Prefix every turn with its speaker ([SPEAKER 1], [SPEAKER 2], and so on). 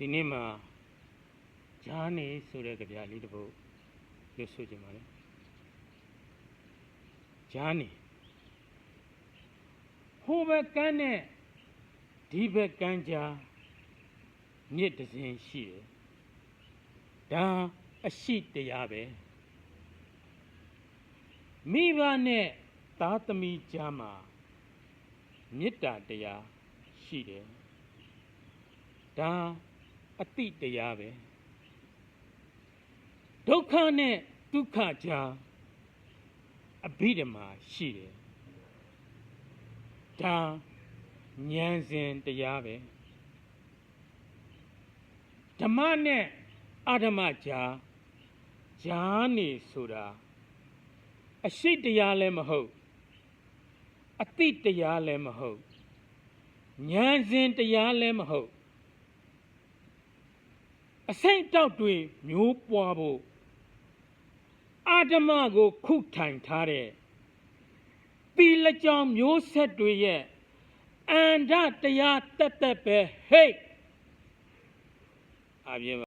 [SPEAKER 1] ဒီနေ့မှာဂျာနေဆိုတဲ့ကြပြလေးတစ်ပုဒ်ရွတ်ဆိုကြပါလေဂျာနေဟိုဘက်ကန်းနဲ့ဒီဘက်ကန်းကြားမြစ်တစ်စင်းရှိတယ်ဒါအရှိတရားပဲမိဘနဲ့သားသမီးကြားမှာမေတ္တာတရားရှိတယ်ဒါအတိတရားပဲဒုက္ခနဲ့ဒုက္ခကြားအဘိဓမ္မာရှိတယ်ဒါဉာဏ်စဉ်တရားပဲဓမ္မနဲ့အဓမ္မကြားဂျာနေဆိုတာအရှိတရားလည်းမဟုတ်အတိတရားလည်းမဟုတ်ဉာဏ်စဉ်တရားလည်းမဟုတ်အစိတ်တောက်တွေမျိုးပွားဖို့အာဓမ္မကိုခုထိုင်ထားတဲ့သီလကြောင့်မျိုးဆက်တွေရဲ့အန္တတရားတက်တက်ပဲဟေ့အပြင်